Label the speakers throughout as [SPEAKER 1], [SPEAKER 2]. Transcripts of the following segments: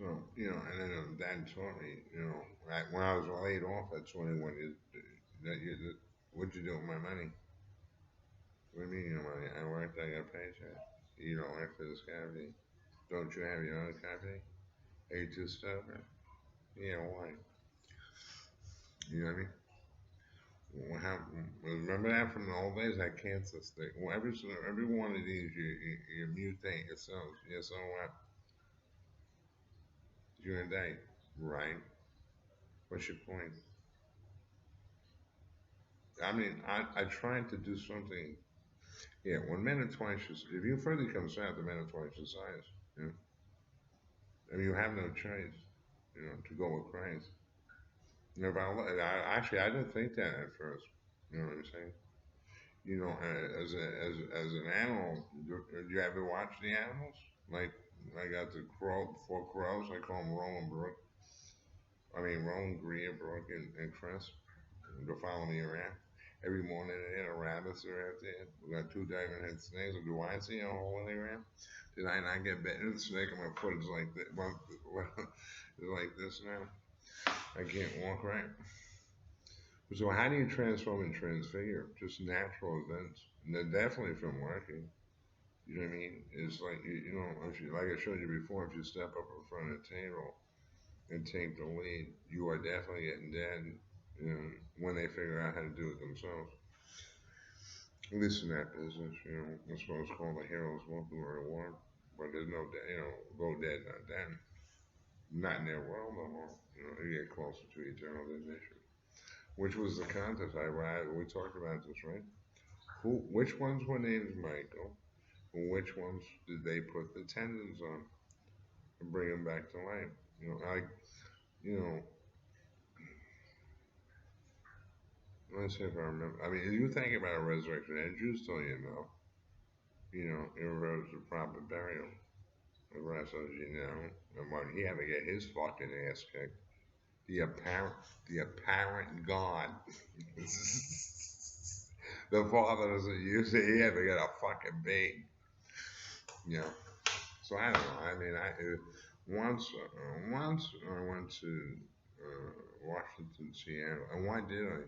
[SPEAKER 1] So, and then Dad taught me, when I was laid off at 21 years, what'd you do with my money? What do you mean your money? I worked, I got a paycheck. You don't work for this company. Don't you have your own company? Are you too stubborn? Yeah, why? You know what I mean? What happened? Remember that from the old days, that cancer stick? Well, every one of these, you mutate yourself. Yeah, so what? You're a day, right? What's your point? I mean, I tried to do something. Yeah, when men are twice if you further comes out, the men are twice your size. You know, I mean, you have no choice. To go with Christ. If actually, I didn't think that at first. You know what I'm saying? As an animal, do you ever watch the animals? Like I got the four crows. I call them Roland Brook. I mean Roland Greer, Brook, and Chris. They'll follow me around. Every morning there, the rabbits are out there. We got two diamond head snakes. Do I see a hole in the ground? Did I not get bitten? The snake on my foot is like this. It's like this now. I can't walk right. So how do you transform and transfigure? Just natural events. And they're definitely from working. You know what I mean? It's like if you, like I showed you before, if you step up in front of the table and take the lead, you are definitely getting dead. When they figure out how to do it themselves. At least in that business, that's what it's called the hero's welcome reward. But there's no, go dead, not dead. Not in their world no more. You get closer to eternal damnation. Which was the contest we talked about this, right? Which ones were named Michael? And which ones did they put the tendons on and bring them back to life? You know, let's see if I remember. I mean, you think about a resurrection, and Jews tell you no. It was a proper burial. The rest of and what he had to get his fucking ass kicked. The apparent, the apparent God. The father doesn't use it. He had to get a fucking beat. You know. So I don't know. I mean, once I went to Washington, Seattle, and why did I?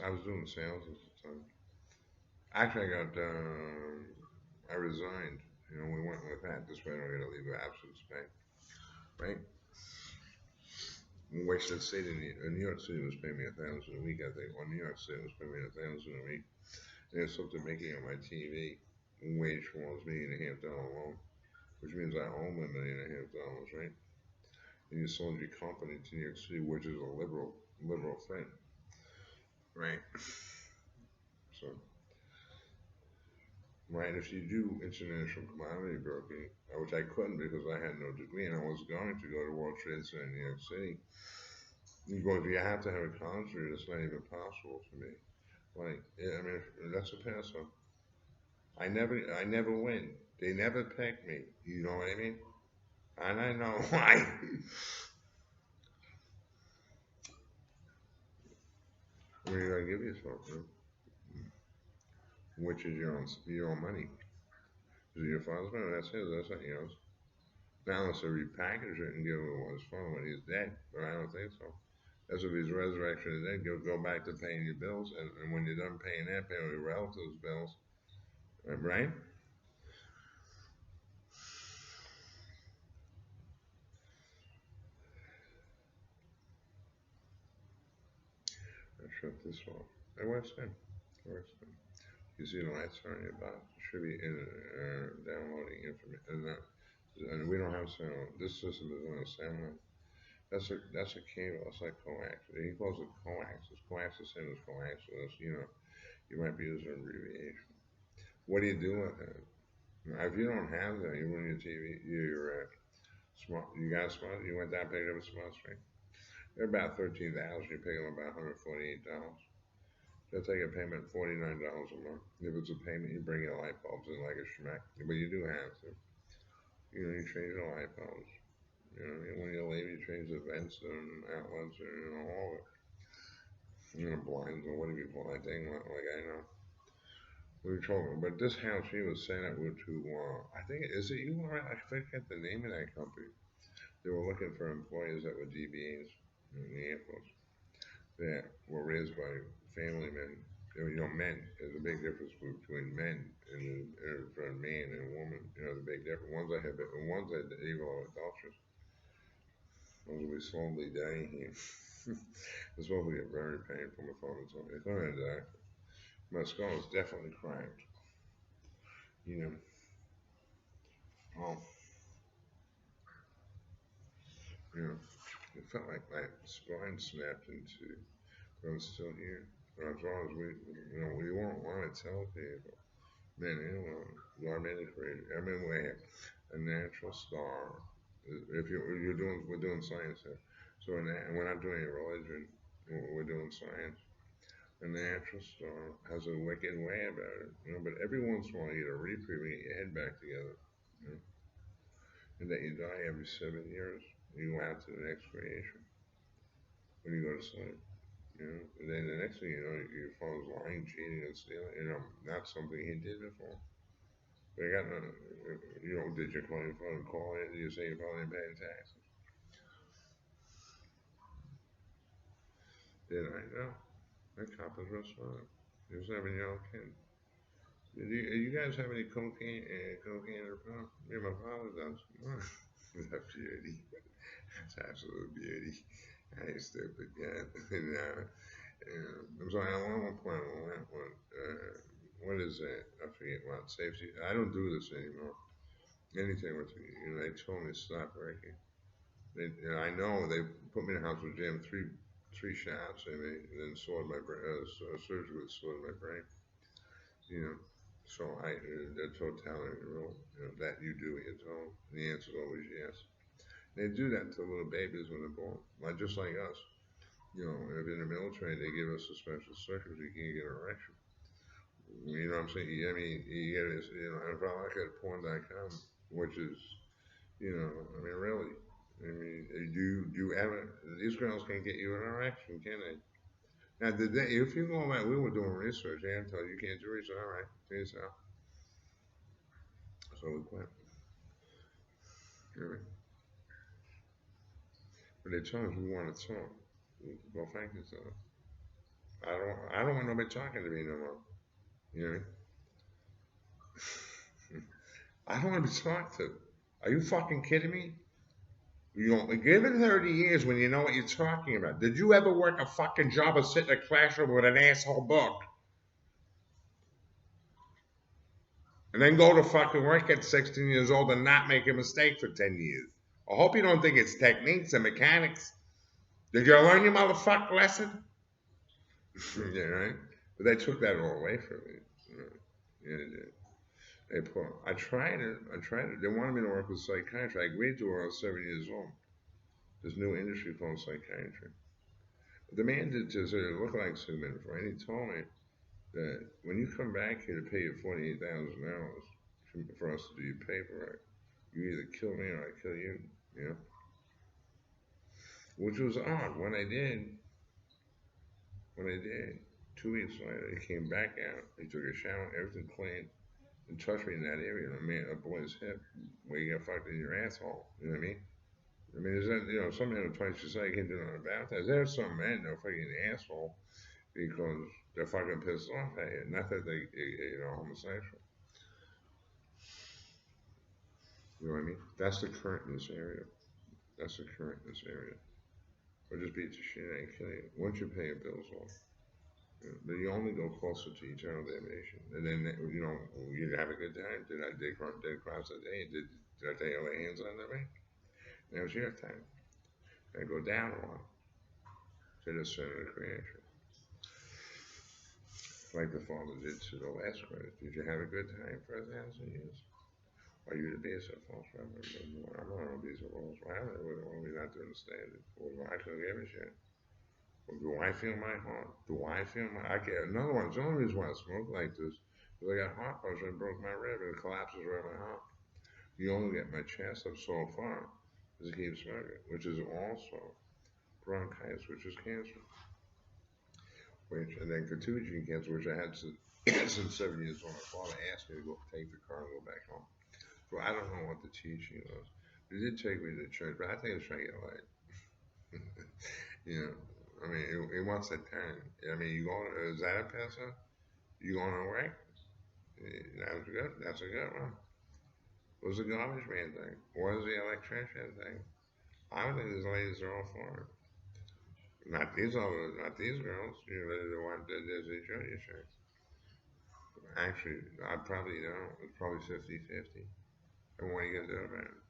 [SPEAKER 1] I was doing sales at the time. Actually, I resigned. We went with that. This way, I don't get a leave of absence pay, right? Washington State in New York City was paying me 1,000 a week, I think. Well, New York State was paying me 1,000 a week. And there's something making on my TV. Wage was $1.5 million loan, which means I owe them $1.5 million, right? And you sold your company to New York City, which is a liberal thing, right? So, right, if you do international commodity broking, which I couldn't because I had no degree, and I was going to go to World Trade Center in New York City, you go, you have to have a college degree. It's not even possible for me. Like, yeah, I mean, that's a pass up. I never win. They never pick me. You know what I mean? And I know why. What are you gonna give yourself, man? Which is your own money. Is it your father's money? That's his. That's not yours. Now, unless they repackage it and give him his phone when he's dead, but I don't think so. That's if he's resurrection and dead, you'll go back to paying your bills, and when you're done paying that, pay all your relatives' bills, right? I shut this off. It works then. It works then. You see the lights are on your box. It should be in downloading information. And we don't have sound. This system is on a sound line. That's a cable. It's like coax. He calls it coax. It's coax the same as coax. So that's, you might be using an abbreviation. What do you do with it? Now, if you don't have that, you run your TV. You're smart. You got a smart. You went down, picked up a smart screen. They're about 13,000. You pay them about $148. They'll take a payment of $49 a month. If it's a payment, you bring your light bulbs in like a schmack. But you do have to. You change the light bulbs. When you leave, you change the vents and outlets and all of it. Blinds or whatever you call that thing, like I know. We told her, but this house he was saying it were to, I think, is it you? I forget the name of that company. They were looking for employees that were DBAs in the Air Force that were raised by family men. Men. There's a big difference between men and for a man and a woman. The big difference. Ones that evil adulterers. Those will be slowly dying here. This will be a very painful performance. It's not exactly. My skull is definitely cracked. You know. Oh, it felt like my spine snapped into. But I'm still here. But as long as we won't want to tell people. Man, God made it created. I mean, we have a natural star. If you're doing, we're doing science here. So we're not doing religion. We're doing science. A natural star has a wicked way about it, But every once in a while, you get a reprieve, and get your head back together, you know. And that you die every 7 years. You go out to the next creation when you go to sleep. And then the next thing you know, your phone's lying, cheating, and stealing. Not something he did before. They got none. Did you call your phone and call it? You say you're probably paying taxes. Did I? No. That cop is real smart. He was 7-year-old kid. You guys have any cocaine? Cocaine or pop? Yeah, my father does. That's beauty. That's absolute beauty. I stupid kid. I'm sorry. I want one point on that one. What is that? I forget what safety. I don't do this anymore. Anything with they told me to stop working. I know they put me in the house with Jim, three shots in me, and then sword my brain, surgery with sword my brain. You know, so the totality rule, that you do what you're told. And the answer is always yes. They do that to little babies when they're born, just like us. If in the military they give us a special circuit, you can't get an erection. You know what I'm saying? I mean, you get this, if I look at porn.com, which is, I mean, really, I mean, do you ever, these girls can't get you an erection, can they? Now, if you go back, we were doing research, and told you can't do research, all right, see yourself. So we quit. But at times we want to talk. Go thank yourself. I don't want nobody talking to me no more. You know what I mean? I don't want to be talked to. Are you fucking kidding me? Give it 30 years when you know what you're talking about. Did you ever work a fucking job or sit in a classroom with an asshole book? And then go to fucking work at 16 years old and not make a mistake for 10 years. I hope you don't think it's techniques and mechanics. Did you learn your motherfucking lesson? Yeah, right? But they took that all away from me. Yeah, they did. I tried it. They wanted me to work with psychiatry. I agreed to it when I was 7 years old. This new industry called psychiatry. But the man did just look like Suman before, and he told me that when you come back here to pay you $48,000 for us to do your paperwork, you either kill me or I kill you. Which was odd. When I did, 2 weeks later, he came back out. He took a shower, everything clean, and touched me in that area, a boy's hip, where you got fucked in your asshole. You know what I mean? I mean, is that, some men are twice you say you can't do nothing about that. There's some men that are fucking asshole because they're fucking pissed off at you. Not that they, homosexual. You know what I mean? That's the current in this area. Or just beat the shit out and kill you. Once you pay your bills off. But you only go closer to eternal damnation. And then, you have a good time. Did I cross the day? Did I take all the hands on the way? Now it's your time. I go down one to the center of creation. Like the Father did to the last Christ. Did you have a good time for 1,000 years? Are you the base of false revelation? I'm not on these rules. Why are we not to understand it? Well, I couldn't give a shit. Well, do I feel my heart? I can't. Another one, the only reason why I smoke like this is I got heart pressure and broke my rib and it collapses around my heart. You only get my chest up so far as it keeps smoking, which is also bronchitis, which is cancer. And then contusion cancer, which I had to Since 7 years old, my father asked me to go take the car and go back home. So I don't know what the teaching was. He did take me to church, but I think it's trying to get light. You know, I mean, it wants that time. I mean, you going? Is that a peasant? You going to work? That's good. That's a good one. What's the garbage man thing? What is the electrician thing? I would think these ladies are all for it. Not these girls. You know, they want the Disney Junior shirt. Actually, I probably don't. It's probably 50-50. And what are you going to do about it?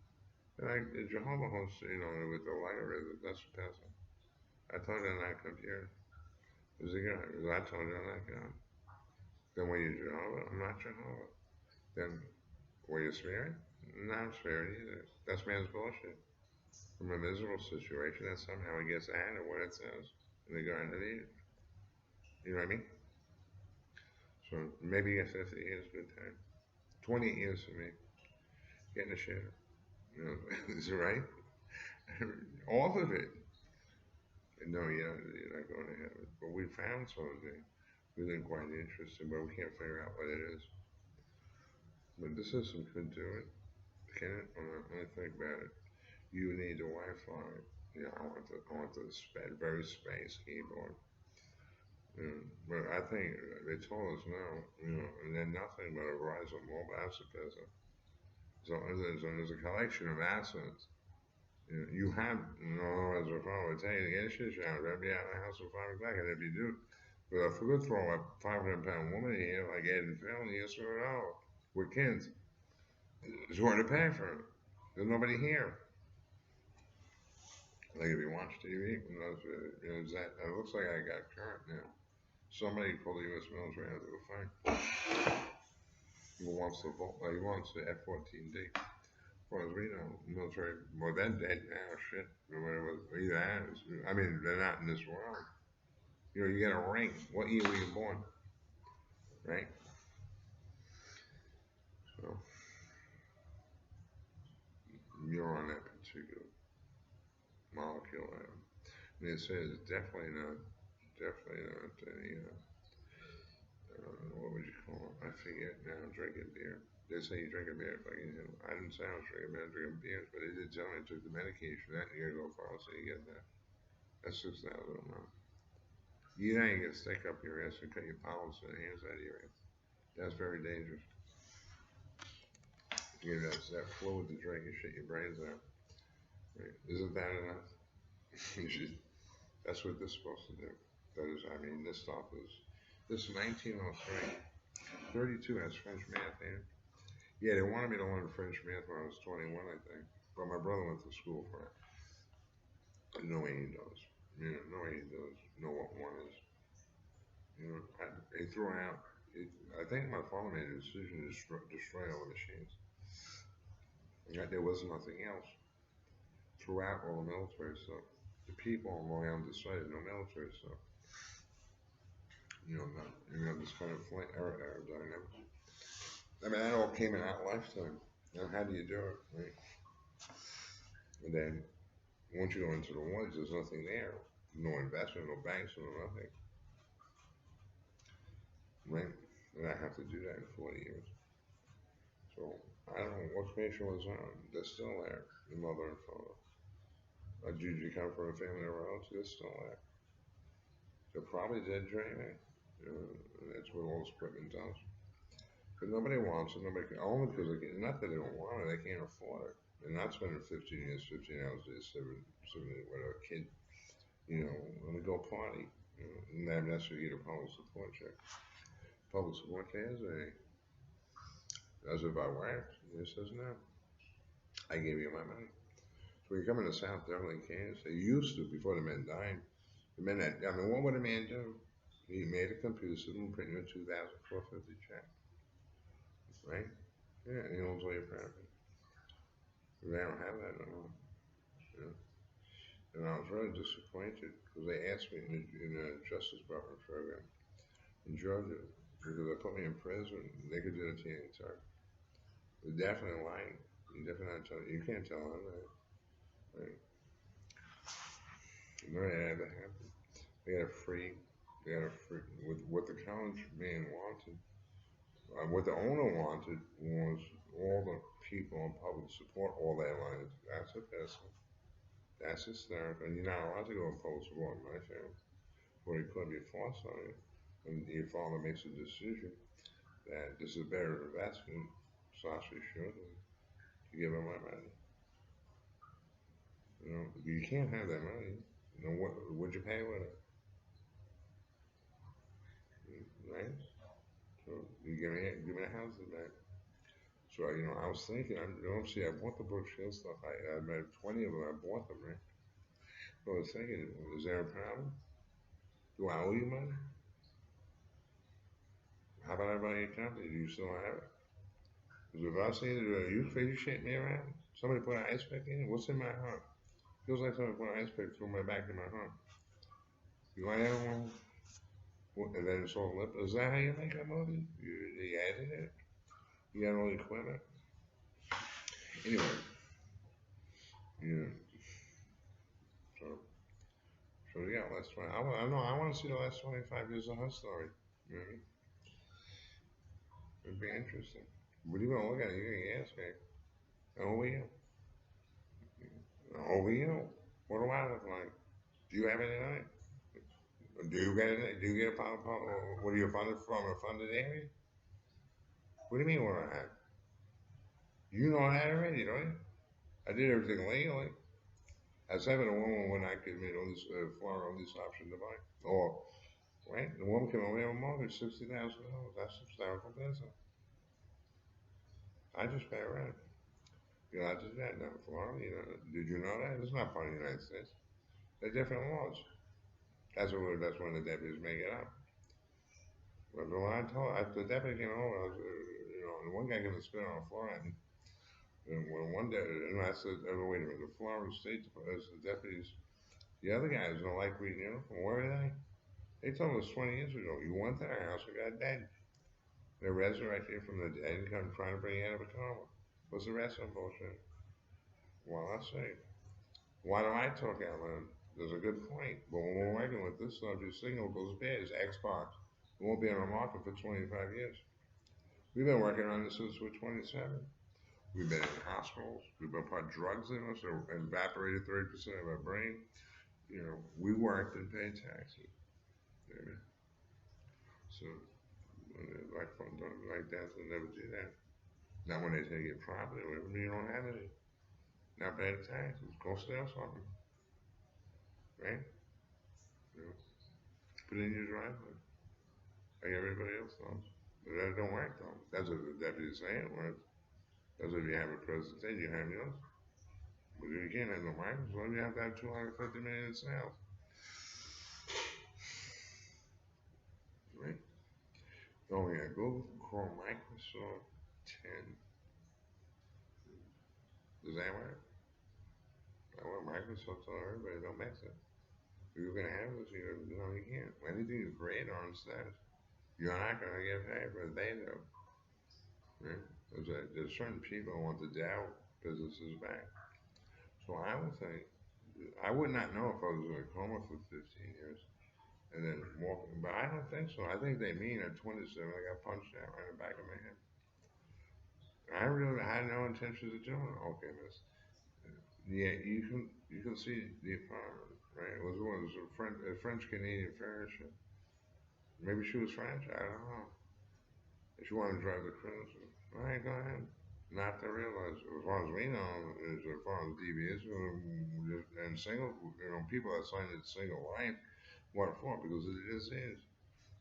[SPEAKER 1] Like the Jehovah hosts, you know, with the logarithm, that's a peasant. I told you I'm not computer. Is it God? Because I told you I'm not God. Then were you Jehovah? I'm not Jehovah. Then were you spirit? Not spirit either. That's man's bullshit. From a miserable situation, that somehow it gets added what it says in the Garden of Eden. You know what I mean? So maybe you get 50 years, good time. 20 years for me, getting a share. You know, is it right? All of it. No, you're not going to heaven. But we found something really quite interesting, but we can't figure out what it is. But the system could do it. Can it? When I think about it, you need the Wi-Fi. You know, I want the very space keyboard. But I think they told us no, you know, and then nothing but a rise of mobile acidic. So there's a collection of acids. You have, you know, as a father would tell you, to get a shit shower, better be out of the house at 5 o'clock, and if you do, but if we could throw a 500-pound woman in here like Ed and Phil, and you sort it out with kids, it's going to pay for it. There's nobody here. Like if you watch TV, you know, it looks like I got current now. Somebody called the U.S. military out to go fight. He wants he wants the F-14D. Well, as we know, military, well, they're dead now, shit. Whatever, either has. I mean, they're not in this world. You know, you get a rank. What year were you born? Right? So, you're on that particular molecule item. And it says definitely not any, what would you call it? I forget now, drinking beer. They say you drink a beer, but you know, I didn't say I was drinking beer, drinking beers, but they did tell me I took the medication. That you gotta go pharmacy and get that. That's 6,000 a month. You know you can stick up your ass and cut your bowels and hands out of your ass. That's very dangerous. You know, that fluid to drink and shit your brains out. Right? Isn't that enough? You should, that's what this is supposed to do. That is, I mean, this is 1903. 32 has French math in. Yeah, they wanted me to learn French math when I was 21, I think. But my brother went to school for it. No way he does. You know, no way he does know what one is. You know, he threw out. I think my father made a decision to destroy all the machines. And there was nothing else. Throughout all the military stuff, the people around decided no military stuff. This kind of flight aerodynamics. I mean, that all came in that lifetime. Now, how do you do it, right? And then once you go into the woods, there's nothing there. No investment, no banks, no nothing. Right? And I have to do that in 40 years. So I don't know what spatial was on. They're still there, the mother and father. Did you come from a family of relatives? They're still there. They're probably dead dreaming. That's what all this equipment does. But nobody wants it. Nobody can, only because not that they don't want it, they can't afford it. They're not spending 15 years, 15 hours a day, whatever kid, you know, on a go party. You know, and that's what you get a public support check. Public support cares, as if I worked. He says no. I gave you my money. So when you come in the South, definitely cares. They used to before the men died. The men had, I mean, what would a man do? He made a computer system, printed a 2,450 check. Right? Yeah, and he owns all your property. They don't have that no more. You know? And I was really disappointed because they asked me in a Justice Department program in Georgia because they put me in prison. They could do it to you anytime. They're definitely lying. You definitely not telling. You can't tell them that. Right? No, that ever happened. They got a free They had a free, with what the college man wanted. What the owner wanted was all the people in public support all their lives. That's offensive. That's hysterical. And you're not allowed to go in public support in my family. Or it could be forced on you. And your father makes a decision that this is a better investment, so I should to give him my money. You can't have that money. What would you pay with it, right? So you give me the houses back. So I was thinking, see, I bought the Brookfield stuff. I made 20 of them. I bought them, right? So I was thinking, is there a problem? Do I owe you money? How about I buy your company? Do you still have it? Because if I say that you crazy shit me around, somebody put an ice pick in, what's in my heart? Feels like somebody put an ice pick through my back in my heart. You want that one? And then it's all lip. Is that how you make a movie? You added it? You got all the equipment? Anyway, yeah. So, so yeah, last 20. I know. I want to see the last 25 years of her story. You know what I mean? It'd be interesting. What are you gonna look at? You're gonna ask me. Who are you? Who are you? What do I look like? Do you have any night? Do you get it? Do you get a what are you funded from? A funded area? What do you mean what I have? You know I had already, don't you? I did everything legally. I was having a woman when I could make all this Florida lease option to buy. Or right, the woman can only have a mortgage $60,000. That's substantial business. I just pay rent. You're allowed to do that now in Florida. Did you know that? It's not part of the United States. They're different laws. That's when the deputies make it up. But the one I told, the deputy came over, and one guy gave a spit on the floor, and when one day, and I said, oh, wait a minute, the Florida State the deputies, the other guys don't like reading uniform. Where are they? They told us 20 years ago, you went to our house, we got dead. They resurrected you from the dead and come trying to bring you out of a coma. What's the rest of them bullshit? Well, I say, why do I talk out loud? There's a good point. But when we're working with this stuff, your signal goes bad. It's Xbox. It won't be on the market for 25 years. We've been working on this since we're 27. We've been in hospitals. We've been put drugs in us or evaporated 30% of our brain. We worked and paid taxes. Amen. So, like that, they'll never do that. Not when they take your property, when you don't have any. Not paying taxes. Go steal something, right? You know, put it in your driveway, like everybody else does. But that don't work though. That's what the deputy's saying. Works. That's if you have a president, you have yours. But you can't have no Microsoft. You have to have 250 million in sales, right? Oh yeah, Google Chrome Microsoft 10. Does that work? I want Microsoft told everybody don't mix it. If you're gonna have this, you can't. Anything you create on status, you're not gonna get paid, but they do. Right? There's certain people who want the Dow businesses back. So I would think, I would not know if I was in a coma for 15 years and then walking, but I don't think so. I think they mean at 27, I got punched out right in the back of my head. I really had no intentions of doing it. Okay, miss. Yeah, you can see the apartment, right? It was a French Canadian friendship. Maybe she was French. I don't know. If you want to drive the cruise, all right, go ahead. Not to realize, as far as we know, as far as DBS and single, people that signed it single life, what for? Because it just is,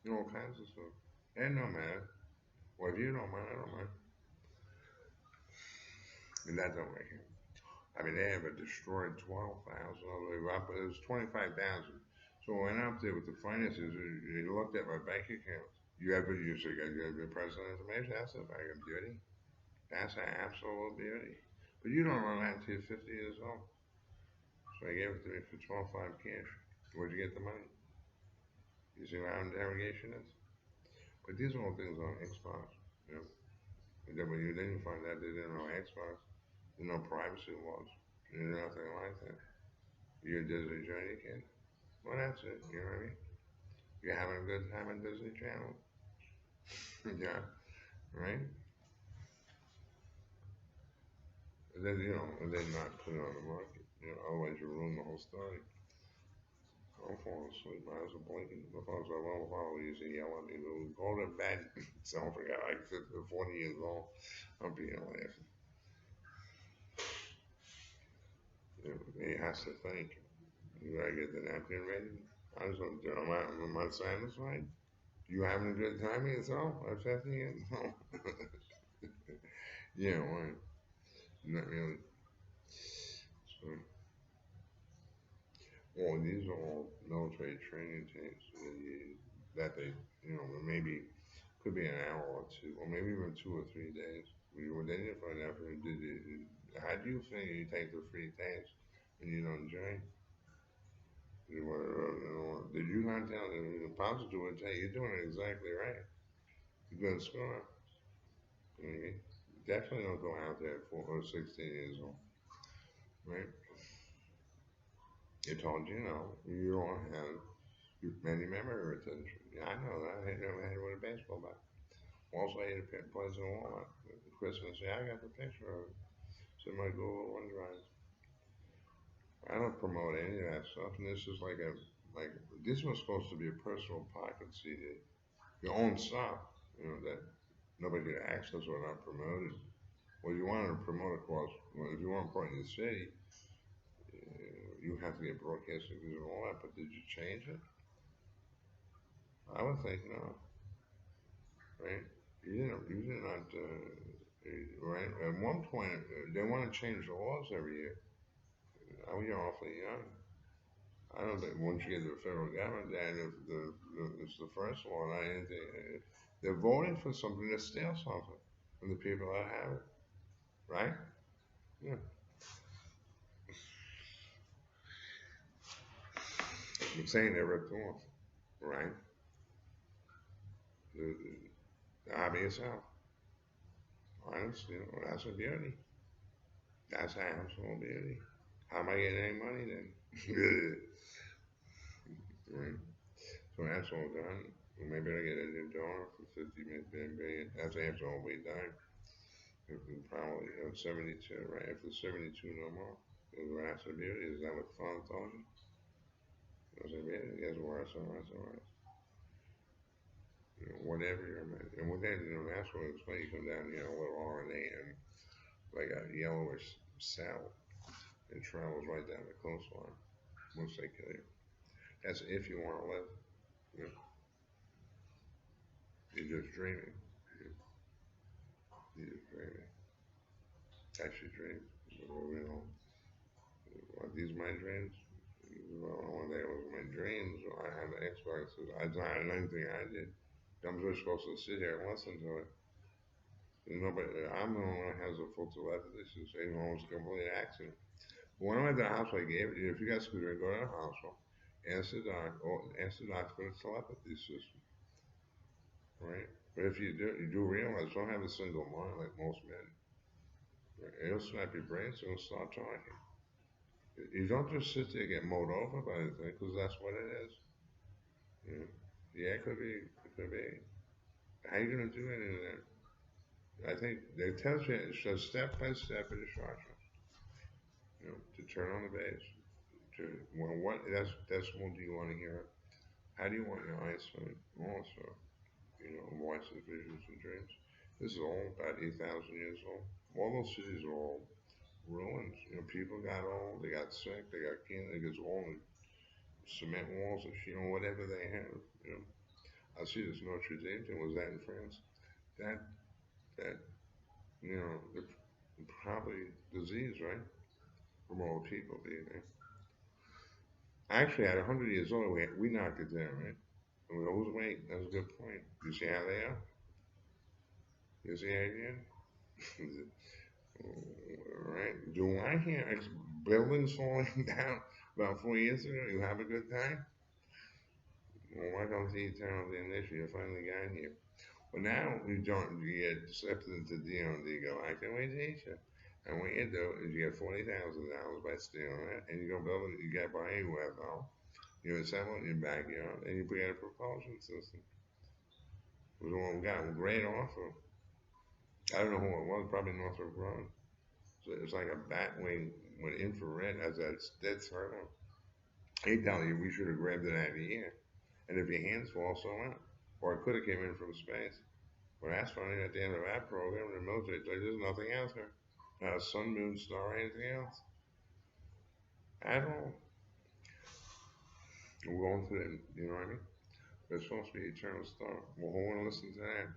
[SPEAKER 1] all kinds of stuff. And no matter. Well, if you don't mind, I don't mind. And that don't make it. I mean, they have a destroyed 12,000. It was 25,000. So I went up there with the finances. They looked at my bank account. You say you have your personal information. That's a bag of beauty. That's an absolute beauty. But you don't know that until you're 50 years old. So they gave it to me for 12.5 cash. Where'd you get the money? You see what interrogation is? But these are all things on Xbox. You know? And then when you didn't find out they didn't know Xbox, there's no privacy laws. There's nothing like that. You're a Disney Journey kid. Well, that's it. You know what I mean? You having a good time on Disney Channel? Yeah, right? And then, and then not put it on the market. Otherwise you ruin the whole story. I'm falling asleep. I was blinking. The phone's like, well, probably used yell at me. Go to bed. So I forgot. I said, 40 years old. I'm being laughing. He has to think. You gotta get the napkin ready. I was going to do my satisfied. You having a good time yourself? I'm testing it. No. Yeah, why? Not really. So, well, these are all military training tapes that they, maybe could be an hour or two, or maybe even 2 or 3 days. We were there for an effort. How do you think you take the free tapes and you don't join? Did you not tell the pastor would tell you you're doing it exactly right? You're good score. You definitely don't go out there at 16 years old, right? It told you don't have many memory retention. Yeah, I know that. I never had it with a baseball bat. Also, I ate a place in Walmart at Christmas. Yeah, I got the picture of it. It's in my Google OneDrive. I don't promote any of that stuff, and this is like this was supposed to be a personal pocket CD, your own stuff, that nobody could access or not promoted. Well, you wanted to promote across. Well, if you want to promote in the city, you have to get broadcasting and all that. But did you change it? I would think no, right? You did not. Right? At one point, they want to change the laws every year. You're awfully young. I don't think once you get to the federal government, then if it's the first one. They're voting for something to steal something from the people that have it, right? Yeah. I'm saying they're ripped off, right? The, the obvious out. Honestly, that's a beauty. That's an absolute beauty. How am I getting any money then? Right. So that's all done. Well, maybe I get a new dollar for 50 million. That's absolutely done. Probably 72, right? After 72, no more. That's the beauty. Is that what the phone told you? That's the beauty. It gets worse and worse and worse. Whatever you're meant. And with that, that's what it's when you come down, a little RNA and like a yellowish cell. It travels right down the coastline once they kill you. That's if you want to live. You know, you're just dreaming. You're just dreaming. Actually, dreams. Are these my dreams? Well, one day it was my dreams. I had the Xboxes. I done anything I did. I'm just supposed to sit here and listen to it. Nobody, I'm the one that has a full telepathy. So it's almost a complete accident. When I went to the hospital, I gave it. If you guys could go to the hospital, ask the doc for the telepathy system, right? But if you do realize, don't have a single mind like most men. Right? It'll snap your brain, so it'll start talking. You don't just sit there and get mowed over by anything, because that's what it is. You know? Yeah, it could be. It could be. How are you going to do any of that? I think they tell you it's just step by step instructions. To turn on the bass. To what decimal do you want to hear? How do you want your eyesight? Also, voices, visions, and dreams. This is all about 8,000 years old. All those cities are all ruins. People got old, they got sick, they got cancer, they got all the cement walls, whatever they have. I see this Notre Dame thing. Was that in France? That that the probably disease, right? From all the people being there. Actually, at 100 years old, we knocked it down, right? And we always wait. That's a good point. You see how they are? You see how they are? Right? Do I hear buildings falling down about 4 years ago? You have a good time? Well, welcome to Eternal Damnation. You finally got here. Well, now you don't get accepted into D&D. Go, I can wait to eat you. And what you do is you get $40,000 by stealing it, and you go build it. You get by a UFO, You assemble it in your backyard and you put in a propulsion system. It was the one we got. A great offer. I don't know who it was, probably Northrop Grumman. So it's like a bat wing with infrared as a dead turtle. He telling you we should have grabbed it out of the air. And if your hands fall, so what? Or it could have came in from space. Well, that's funny. At the end of that program, the military, like, there's nothing else here. Sun, moon, star, anything else at all. We're going to the, you know what I mean? There's supposed to be eternal star. Well, who want to listen to that?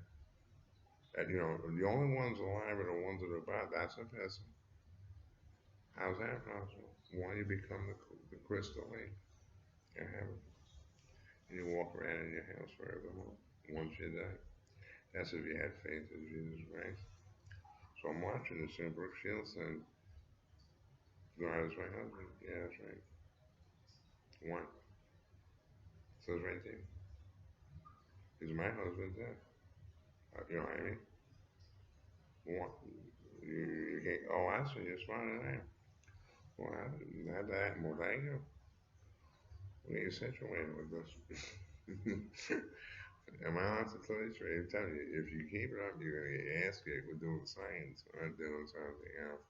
[SPEAKER 1] And, you know, the only ones alive are the ones that are about. That's a person. How's that possible? Why you become the crystal lake in heaven? And you walk around in your house forevermore once you die. That's if you had faith in Jesus Christ. So I'm watching this in Brooke Shields and God is my husband. Yeah, that's right. One. Says right there. He's my husband, yeah. You know what I mean? One. You can't, oh, I see, you're smarter than I am. Well, not that. Well, thank you. We ain't situated with this. Am I allowed to tell you straight? I'm telling you, if you keep it up, you're going to get ass kicked. We're doing science. We're not doing something else.